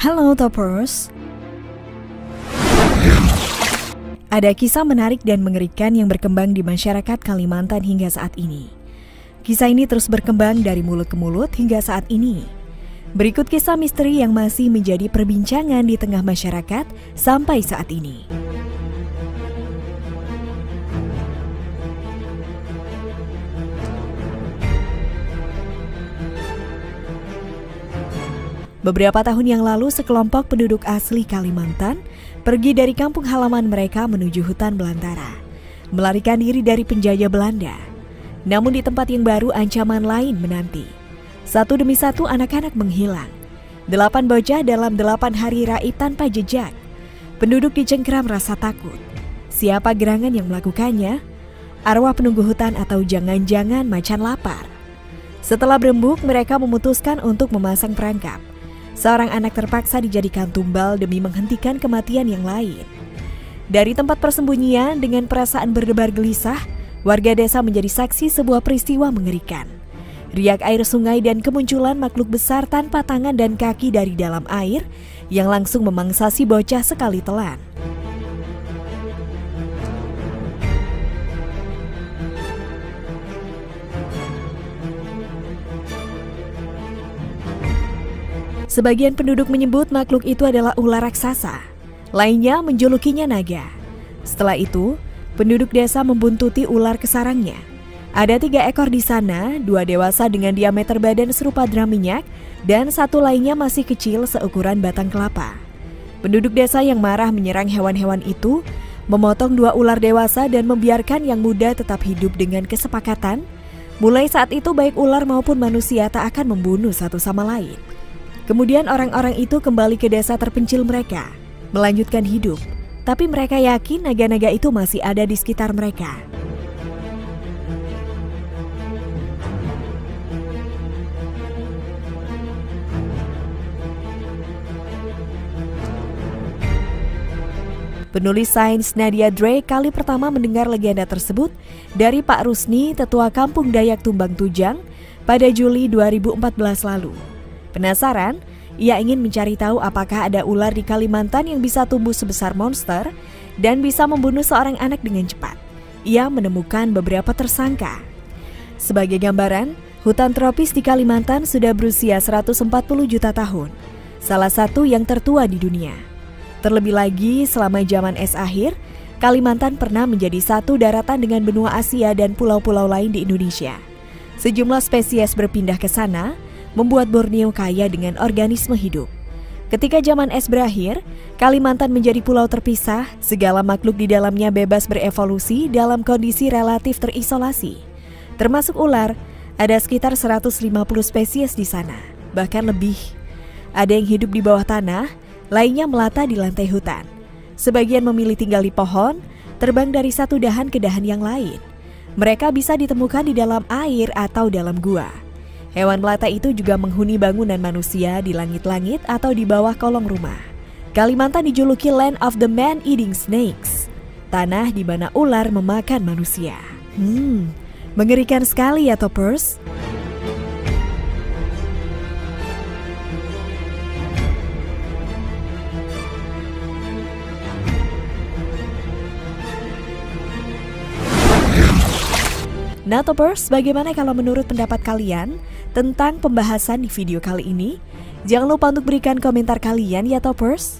Halo Toppers. Ada kisah menarik dan mengerikan yang berkembang di masyarakat Kalimantan hingga saat ini. Kisah ini terus berkembang dari mulut ke mulut hingga saat ini. Berikut kisah misteri yang masih menjadi perbincangan di tengah masyarakat sampai saat ini. Beberapa tahun yang lalu, sekelompok penduduk asli Kalimantan pergi dari kampung halaman mereka menuju hutan belantara, melarikan diri dari penjajah Belanda. Namun di tempat yang baru, ancaman lain menanti. Satu demi satu anak-anak menghilang. 8 bocah dalam 8 hari raib tanpa jejak. Penduduk dicengkeram rasa takut. Siapa gerangan yang melakukannya? Arwah penunggu hutan atau jangan-jangan macan lapar? Setelah berembuk, mereka memutuskan untuk memasang perangkap. Seorang anak terpaksa dijadikan tumbal demi menghentikan kematian yang lain. Dari tempat persembunyian dengan perasaan berdebar gelisah, warga desa menjadi saksi sebuah peristiwa mengerikan. Riak air sungai dan kemunculan makhluk besar tanpa tangan dan kaki dari dalam air yang langsung memangsa si bocah sekali telan. Sebagian penduduk menyebut makhluk itu adalah ular raksasa. Lainnya menjulukinya naga. Setelah itu, penduduk desa membuntuti ular ke sarangnya. Ada 3 ekor di sana, 2 dewasa dengan diameter badan serupa drum minyak, dan 1 lainnya masih kecil seukuran batang kelapa. Penduduk desa yang marah menyerang hewan-hewan itu, memotong 2 ular dewasa dan membiarkan yang muda tetap hidup dengan kesepakatan. Mulai saat itu baik ular maupun manusia tak akan membunuh satu sama lain. Kemudian orang-orang itu kembali ke desa terpencil mereka, melanjutkan hidup. Tapi mereka yakin naga-naga itu masih ada di sekitar mereka. Penulis sains Nadia Drake kali pertama mendengar legenda tersebut dari Pak Rusni, tetua kampung Dayak Tumbang Tujang, pada Juli 2014 lalu. Penasaran, ia ingin mencari tahu apakah ada ular di Kalimantan yang bisa tumbuh sebesar monster dan bisa membunuh seorang anak dengan cepat. Ia menemukan beberapa tersangka. Sebagai gambaran, hutan tropis di Kalimantan sudah berusia 140 juta tahun, salah satu yang tertua di dunia. Terlebih lagi, selama zaman es akhir, Kalimantan pernah menjadi satu daratan dengan benua Asia dan pulau-pulau lain di Indonesia. Sejumlah spesies berpindah ke sana, membuat Borneo kaya dengan organisme hidup. Ketika zaman es berakhir, Kalimantan menjadi pulau terpisah, segala makhluk di dalamnya bebas berevolusi dalam kondisi relatif terisolasi. Termasuk ular, ada sekitar 150 spesies di sana, bahkan lebih. Ada yang hidup di bawah tanah, lainnya melata di lantai hutan. Sebagian memilih tinggal di pohon, terbang dari satu dahan ke dahan yang lain. Mereka bisa ditemukan di dalam air atau dalam gua. Hewan melata itu juga menghuni bangunan manusia di langit-langit atau di bawah kolong rumah. Kalimantan dijuluki Land of the Man-Eating Snakes, tanah di mana ular memakan manusia. Mengerikan sekali ya Toppers. Nah Toppers, bagaimana kalau menurut pendapat kalian tentang pembahasan di video kali ini? Jangan lupa untuk berikan komentar kalian ya Toppers.